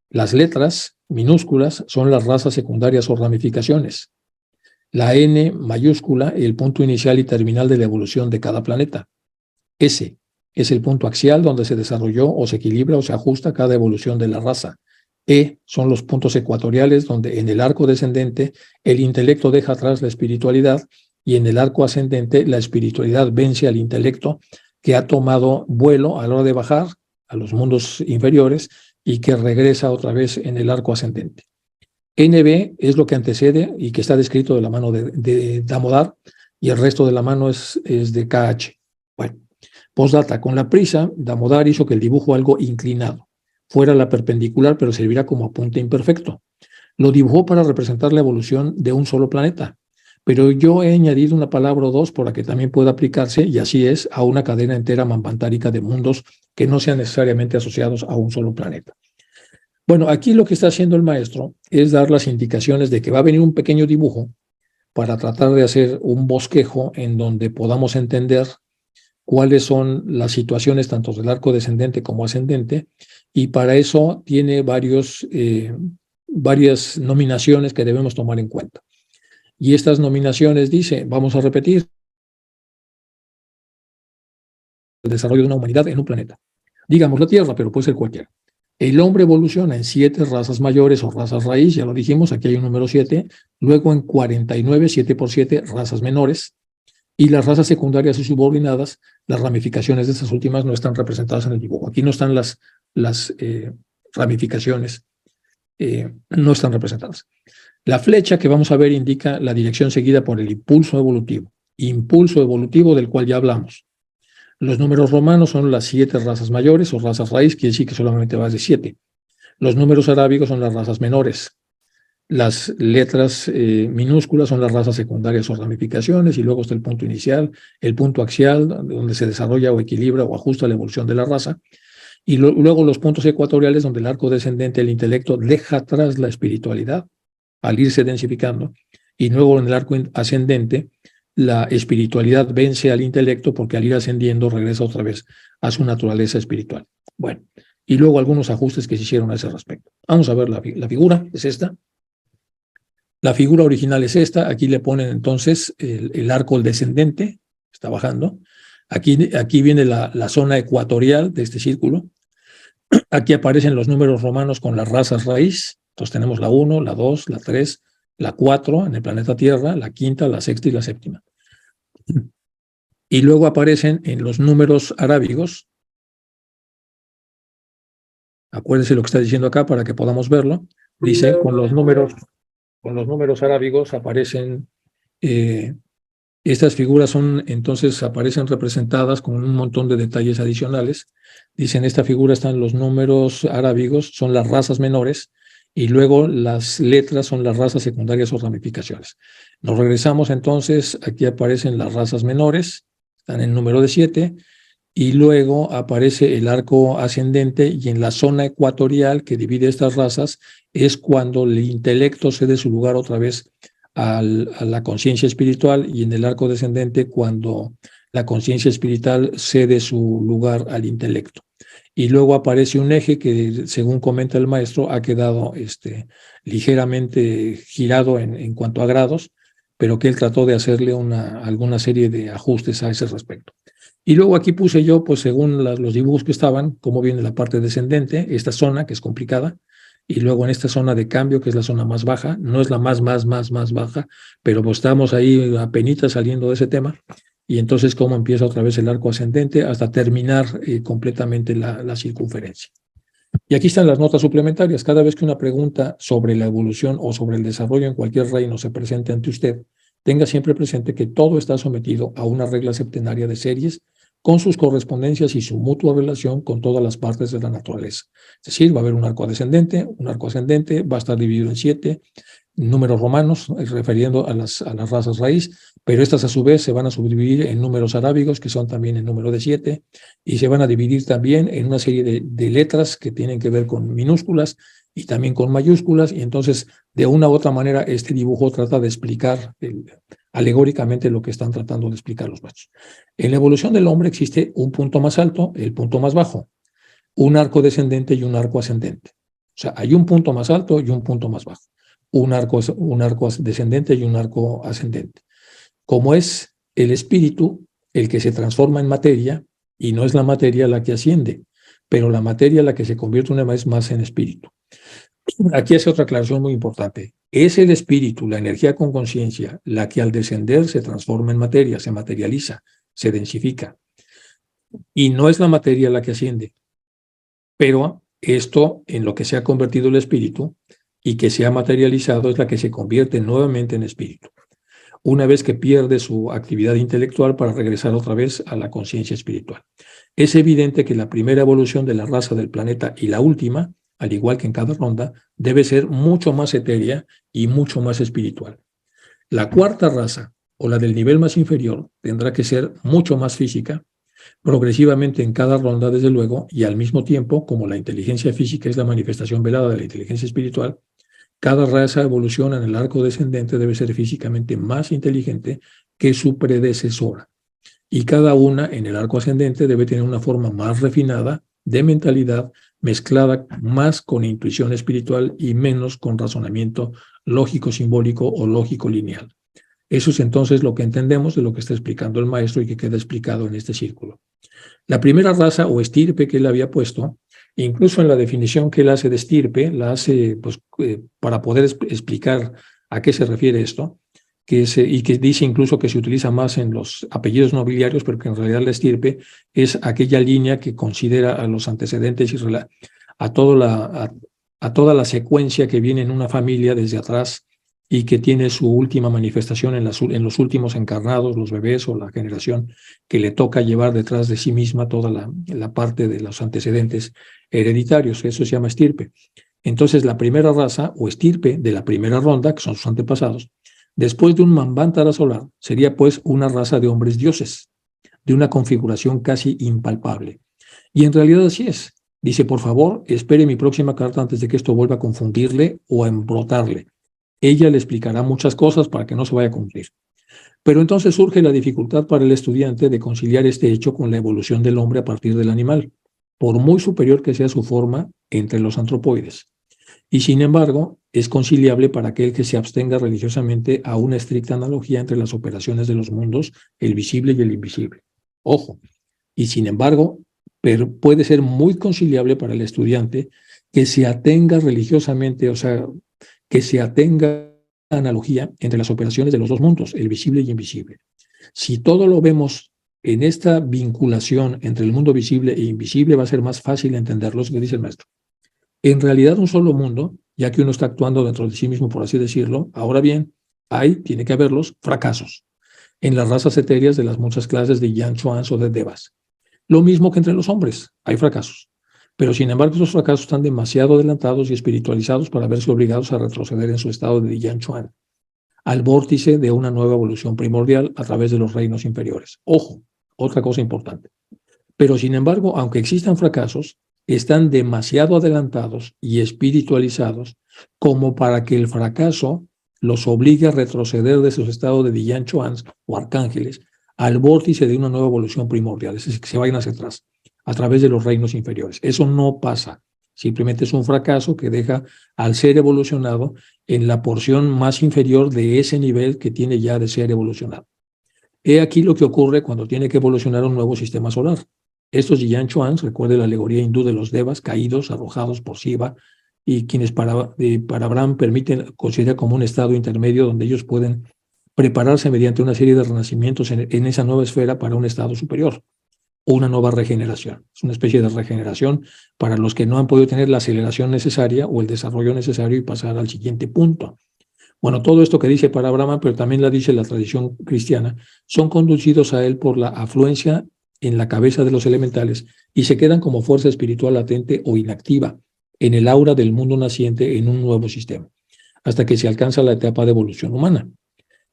Las letras minúsculas son las razas secundarias o ramificaciones. La N mayúscula, el punto inicial y terminal de la evolución de cada planeta. S es el punto axial donde se desarrolló o se equilibra o se ajusta cada evolución de la raza. E son los puntos ecuatoriales donde en el arco descendente el intelecto deja atrás la espiritualidad y en el arco ascendente la espiritualidad vence al intelecto que ha tomado vuelo a la hora de bajar a los mundos inferiores y que regresa otra vez en el arco ascendente. NB es lo que antecede y que está descrito de la mano de Damodar y el resto de la mano es de KH. Bueno, postdata, con la prisa, Damodar hizo que el dibujo algo inclinado fuera la perpendicular, pero servirá como apunte imperfecto. Lo dibujó para representar la evolución de un solo planeta, pero yo he añadido una palabra o dos para que también pueda aplicarse, y así es, a una cadena entera mampantárica de mundos que no sean necesariamente asociados a un solo planeta. Bueno, aquí lo que está haciendo el maestro es dar las indicaciones de que va a venir un pequeño dibujo para tratar de hacer un bosquejo en donde podamos entender cuáles son las situaciones tanto del arco descendente como ascendente, y para eso tiene varias nominaciones que debemos tomar en cuenta. Y estas nominaciones dice, vamos a repetir, el desarrollo de una humanidad en un planeta. Digamos la Tierra, pero puede ser cualquiera. El hombre evoluciona en 7 razas mayores o razas raíz, ya lo dijimos, aquí hay un número 7, luego en 49, 7 por 7, razas menores, y las razas secundarias y subordinadas, las ramificaciones de estas últimas no están representadas en el dibujo. Aquí no están las ramificaciones, no están representadas. La flecha que vamos a ver indica la dirección seguida por el impulso evolutivo del cual ya hablamos. Los números romanos son las 7 razas mayores o razas raíz, quiere decir que solamente va de 7. Los números arábigos son las razas menores. Las letras minúsculas son las razas secundarias o ramificaciones, y luego está el punto inicial, el punto axial, donde se desarrolla o equilibra o ajusta la evolución de la raza, y luego los puntos ecuatoriales, donde el arco descendente del intelecto deja atrás la espiritualidad al irse densificando, y luego en el arco ascendente la espiritualidad vence al intelecto porque al ir ascendiendo regresa otra vez a su naturaleza espiritual. Bueno, y luego algunos ajustes que se hicieron a ese respecto. Vamos a ver la figura, es esta. La figura original es esta. Aquí le ponen entonces el arco descendente, está bajando. Aquí viene la zona ecuatorial de este círculo. Aquí aparecen los números romanos con las razas raíz. Entonces tenemos la 1, la 2, la 3, la 4 en el planeta Tierra, la quinta, la sexta y la séptima. Y luego aparecen en los números arábigos. Acuérdense lo que está diciendo acá para que podamos verlo. Dice, con los números arábigos aparecen, estas figuras entonces aparecen representadas con un montón de detalles adicionales. Dicen, esta figura están los números arábigos, son las razas menores, y luego las letras son las razas secundarias o ramificaciones. Nos regresamos entonces, aquí aparecen las razas menores, están en número de 7, y luego aparece el arco ascendente, y en la zona ecuatorial que divide estas razas es cuando el intelecto cede su lugar otra vez a la conciencia espiritual, y en el arco descendente cuando la conciencia espiritual cede su lugar al intelecto. Y luego aparece un eje que, según comenta el maestro, ha quedado ligeramente girado en cuanto a grados, pero que él trató de hacerle alguna serie de ajustes a ese respecto. Y luego aquí puse yo, pues según los dibujos que estaban, cómo viene la parte descendente, esta zona que es complicada, y luego en esta zona de cambio, que es la zona más baja, no es la más baja, pero pues estamos ahí apenitas saliendo de ese tema, y entonces cómo empieza otra vez el arco ascendente hasta terminar completamente la circunferencia. Y aquí están las notas suplementarias. Cada vez que una pregunta sobre la evolución o sobre el desarrollo en cualquier reino se presente ante usted, tenga siempre presente que todo está sometido a una regla septenaria de series con sus correspondencias y su mutua relación con todas las partes de la naturaleza. Es decir, va a haber un arco ascendente, va a estar dividido en 7 números romanos, refiriendo a las razas raíz, pero estas a su vez se van a subdividir en números arábigos, que son también el número de 7, y se van a dividir también en una serie de letras que tienen que ver con minúsculas y también con mayúsculas, y entonces de una u otra manera este dibujo trata de explicar alegóricamente lo que están tratando de explicar los maestros. En la evolución del hombre existe un punto más alto, el punto más bajo, un arco descendente y un arco ascendente. O sea, hay un punto más alto y un punto más bajo, un arco descendente y un arco ascendente. Como es el espíritu el que se transforma en materia, y no es la materia la que asciende, pero la materia la que se convierte una vez más en espíritu. Aquí hace otra aclaración muy importante. Es el espíritu, la energía con conciencia, la que al descender se transforma en materia, se materializa, se densifica. Y no es la materia la que asciende. Pero esto en lo que se ha convertido el espíritu y que se ha materializado es la que se convierte nuevamente en espíritu, una vez que pierde su actividad intelectual para regresar otra vez a la conciencia espiritual. Es evidente que la primera evolución de la raza del planeta y la última, al igual que en cada ronda, debe ser mucho más etérea y mucho más espiritual. La cuarta raza, o la del nivel más inferior, tendrá que ser mucho más física, progresivamente en cada ronda, desde luego, y al mismo tiempo, como la inteligencia física es la manifestación velada de la inteligencia espiritual, cada raza evoluciona en el arco descendente debe ser físicamente más inteligente que su predecesora. Y cada una en el arco ascendente debe tener una forma más refinada de mentalidad, mezclada más con intuición espiritual y menos con razonamiento lógico simbólico o lógico lineal. Eso es entonces lo que entendemos de lo que está explicando el maestro y que queda explicado en este círculo. La primera raza o estirpe que él había puesto, incluso en la definición que él hace de estirpe, la hace pues, para poder explicar a qué se refiere esto, y que dice incluso que se utiliza más en los apellidos nobiliarios, pero que en realidad la estirpe es aquella línea que considera a los antecedentes y a toda la secuencia que viene en una familia desde atrás y que tiene su última manifestación en los últimos encarnados, los bebés o la generación que le toca llevar detrás de sí misma toda la parte de los antecedentes hereditarios. Eso se llama estirpe. Entonces, la primera raza o estirpe de la primera ronda, que son sus antepasados, después de un Manvantara solar, sería pues una raza de hombres dioses, de una configuración casi impalpable. Y en realidad así es. Dice, por favor, espere mi próxima carta antes de que esto vuelva a confundirle o a embrotarle. Ella le explicará muchas cosas para que no se vaya a cumplir. Pero entonces surge la dificultad para el estudiante de conciliar este hecho con la evolución del hombre a partir del animal, por muy superior que sea su forma entre los antropoides. Y sin embargo, es conciliable para aquel que se abstenga religiosamente a una estricta analogía entre las operaciones de los mundos, el visible y el invisible. Ojo, y sin embargo, pero puede ser muy conciliable para el estudiante que se atenga religiosamente, o sea, que se atenga a analogía entre las operaciones de los dos mundos, el visible y invisible. Si todo lo vemos en esta vinculación entre el mundo visible e invisible, va a ser más fácil entenderlo, es lo que dice el maestro. En realidad, un solo mundo, ya que uno está actuando dentro de sí mismo, por así decirlo. Ahora bien, tiene que haberlos, fracasos en las razas etéreas de las muchas clases de Yan Chuans o de Devas. Lo mismo que entre los hombres, hay fracasos. Pero sin embargo, esos fracasos están demasiado adelantados y espiritualizados para verse obligados a retroceder en su estado de Yan Chuan, al vórtice de una nueva evolución primordial a través de los reinos inferiores. Ojo, otra cosa importante. Pero sin embargo, aunque existan fracasos, están demasiado adelantados y espiritualizados como para que el fracaso los obligue a retroceder de sus estados de Diyan Chuans o arcángeles al vórtice de una nueva evolución primordial, es decir, que se vayan hacia atrás, a través de los reinos inferiores. Eso no pasa. Simplemente es un fracaso que deja al ser evolucionado en la porción más inferior de ese nivel que tiene ya de ser evolucionado. He aquí lo que ocurre cuando tiene que evolucionar un nuevo sistema solar. Estos Yan Chuans, recuerde la alegoría hindú de los devas caídos, arrojados por Shiva, y quienes para Abraham considera como un estado intermedio donde ellos pueden prepararse mediante una serie de renacimientos en esa nueva esfera para un estado superior o una nueva regeneración. Es una especie de regeneración para los que no han podido tener la aceleración necesaria o el desarrollo necesario y pasar al siguiente punto. Bueno, todo esto que dice para Brahma, pero también la dice la tradición cristiana, son conducidos a él por la afluencia en la cabeza de los elementales y se quedan como fuerza espiritual latente o inactiva en el aura del mundo naciente en un nuevo sistema, hasta que se alcanza la etapa de evolución humana.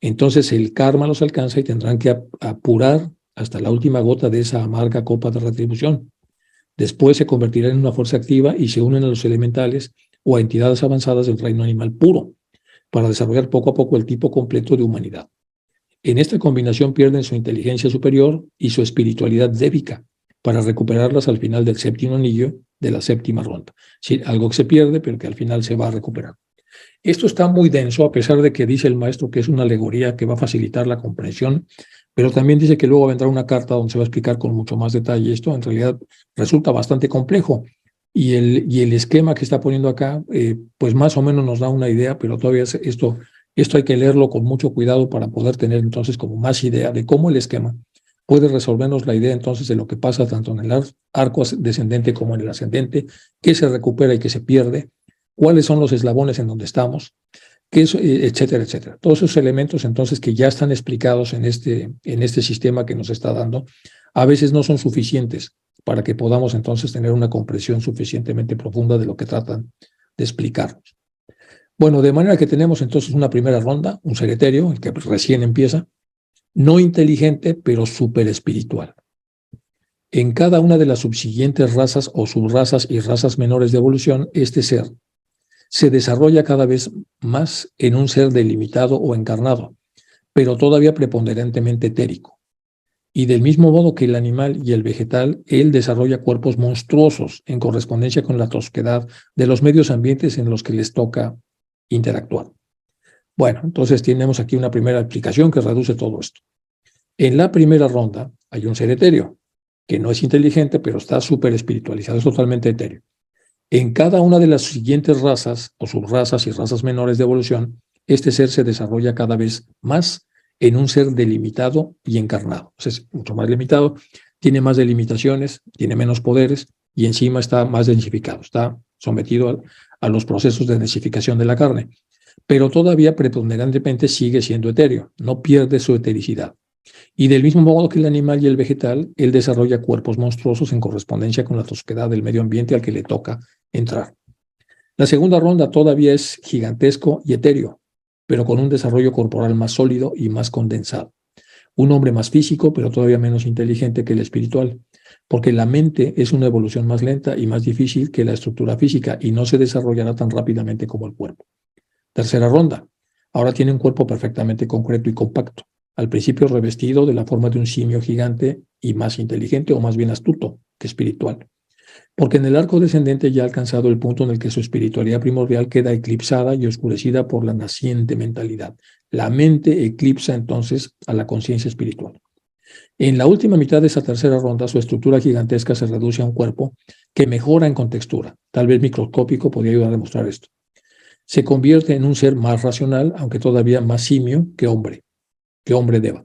Entonces el karma los alcanza y tendrán que apurar hasta la última gota de esa amarga copa de retribución. Después se convertirán en una fuerza activa y se unen a los elementales o a entidades avanzadas del reino animal puro, para desarrollar poco a poco el tipo completo de humanidad. En esta combinación pierden su inteligencia superior y su espiritualidad débica para recuperarlas al final del séptimo anillo de la séptima ronda. Sí, algo que se pierde, pero que al final se va a recuperar. Esto está muy denso, a pesar de que dice el maestro que es una alegoría que va a facilitar la comprensión, pero también dice que luego vendrá una carta donde se va a explicar con mucho más detalle. Esto en realidad resulta bastante complejo. Y el esquema que está poniendo acá, pues más o menos nos da una idea, pero todavía esto hay que leerlo con mucho cuidado para poder tener entonces como más idea de cómo el esquema puede resolvernos la idea entonces de lo que pasa tanto en el arco descendente como en el ascendente, qué se recupera y qué se pierde, cuáles son los eslabones en donde estamos, etcétera, etcétera. Todos esos elementos entonces que ya están explicados en este sistema que nos está dando, a veces no son suficientes para que podamos entonces tener una comprensión suficientemente profunda de lo que tratan de explicarnos. Bueno, de manera que tenemos entonces una primera ronda, un ser etéreo, el que recién empieza, no inteligente, pero súper espiritual. En cada una de las subsiguientes razas o subrazas y razas menores de evolución, este ser se desarrolla cada vez más en un ser delimitado o encarnado, pero todavía preponderantemente etérico. Y del mismo modo que el animal y el vegetal, él desarrolla cuerpos monstruosos en correspondencia con la tosquedad de los medios ambientes en los que les toca interactuar. Bueno, entonces tenemos aquí una primera explicación que reduce todo esto. En la primera ronda hay un ser etéreo, que no es inteligente, pero está súper espiritualizado, es totalmente etéreo. En cada una de las siguientes razas o subrazas y razas menores de evolución, este ser se desarrolla cada vez más en un ser delimitado y encarnado. O sea, es mucho más limitado, tiene más delimitaciones, tiene menos poderes y encima está más densificado, está sometido a los procesos de densificación de la carne, pero todavía preponderantemente sigue siendo etéreo, no pierde su etericidad. Y del mismo modo que el animal y el vegetal, él desarrolla cuerpos monstruosos en correspondencia con la tosquedad del medio ambiente al que le toca entrar. La segunda ronda todavía es gigantesco y etéreo, pero con un desarrollo corporal más sólido y más condensado. Un hombre más físico, pero todavía menos inteligente que el espiritual, porque la mente es una evolución más lenta y más difícil que la estructura física y no se desarrollará tan rápidamente como el cuerpo. Tercera ronda. Ahora tiene un cuerpo perfectamente concreto y compacto, al principio revestido de la forma de un simio gigante y más inteligente o más bien astuto que espiritual, porque en el arco descendente ya ha alcanzado el punto en el que su espiritualidad primordial queda eclipsada y oscurecida por la naciente mentalidad. La mente eclipsa entonces a la conciencia espiritual. En la última mitad de esa tercera ronda, su estructura gigantesca se reduce a un cuerpo que mejora en contextura. Tal vez microscópico podría ayudar a demostrar esto. Se convierte en un ser más racional, aunque todavía más simio que hombre deva.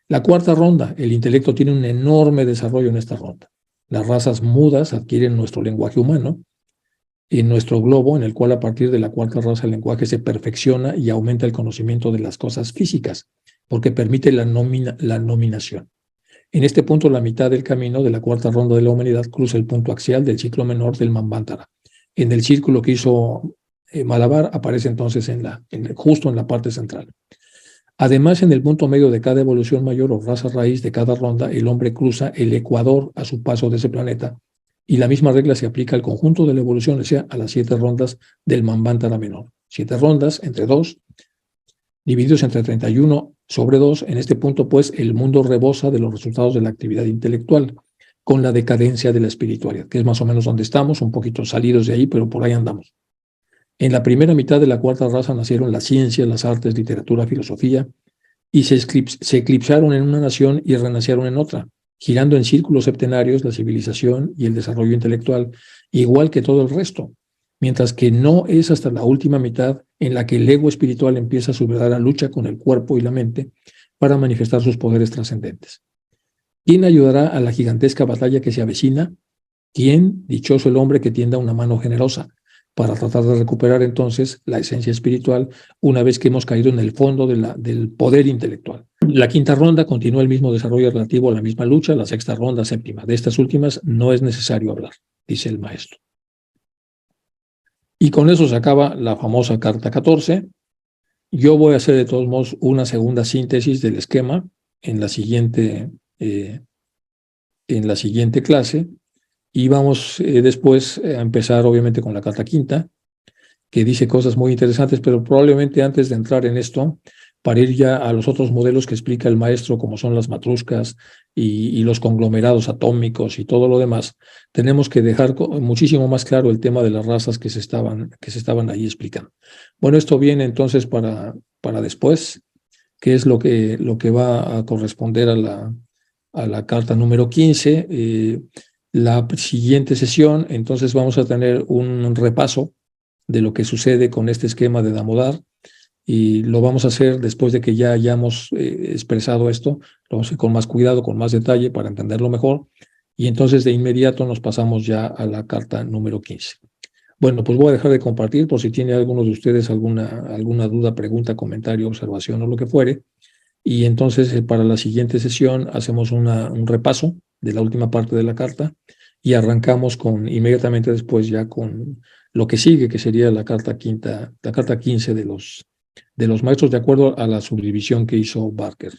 La cuarta ronda, el intelecto tiene un enorme desarrollo en esta ronda. Las razas mudas adquieren nuestro lenguaje humano en nuestro globo, en el cual a partir de la cuarta raza el lenguaje se perfecciona y aumenta el conocimiento de las cosas físicas, porque permite la nominación. En este punto, la mitad del camino de la cuarta ronda de la humanidad cruza el punto axial del ciclo menor del Manvantara. En el círculo que hizo Malabar aparece entonces justo en la parte central. Además, en el punto medio de cada evolución mayor o raza raíz de cada ronda, el hombre cruza el ecuador a su paso de ese planeta, y la misma regla se aplica al conjunto de la evolución, o sea, a las 7 rondas del Manvantara menor. 7 rondas entre 2, divididos entre 31 sobre 2. En este punto, pues, el mundo rebosa de los resultados de la actividad intelectual, con la decadencia de la espiritualidad, que es más o menos donde estamos, un poquito salidos de ahí, pero por ahí andamos. En la primera mitad de la cuarta raza nacieron las ciencias, las artes, literatura, filosofía, y se eclipsaron en una nación y renacieron en otra, girando en círculos septenarios la civilización y el desarrollo intelectual, igual que todo el resto, mientras que no es hasta la última mitad en la que el ego espiritual empieza su verdadera lucha con el cuerpo y la mente para manifestar sus poderes trascendentes. ¿Quién ayudará a la gigantesca batalla que se avecina? ¿Quién? Dichoso el hombre que tienda una mano generosa para tratar de recuperar entonces la esencia espiritual una vez que hemos caído en el fondo del poder intelectual. La quinta ronda continúa el mismo desarrollo relativo a la misma lucha, la sexta ronda, séptima. De estas últimas no es necesario hablar, dice el maestro. Y con eso se acaba la famosa carta 14. Yo voy a hacer de todos modos una segunda síntesis del esquema en la siguiente clase. Y vamos después a empezar obviamente con la carta quinta, que dice cosas muy interesantes, pero probablemente antes de entrar en esto, para ir ya a los otros modelos que explica el maestro, como son las matruscas y los conglomerados atómicos y todo lo demás, tenemos que dejar muchísimo más claro el tema de las razas que se estaban ahí explicando. Bueno, esto viene entonces para después, que es lo que va a corresponder a la carta número 15. La siguiente sesión, entonces vamos a tener un repaso de lo que sucede con este esquema de Damodar, y lo vamos a hacer después de que ya hayamos expresado esto, lo vamos a hacer con más cuidado, con más detalle para entenderlo mejor, y entonces de inmediato nos pasamos ya a la carta número 15. Bueno, pues voy a dejar de compartir por si tiene alguno de ustedes alguna duda, pregunta, comentario, observación o lo que fuere, y entonces para la siguiente sesión hacemos un repaso de la última parte de la carta y arrancamos inmediatamente después ya con lo que sigue, que sería la carta 15 de los maestros, de acuerdo a la subdivisión que hizo Barker.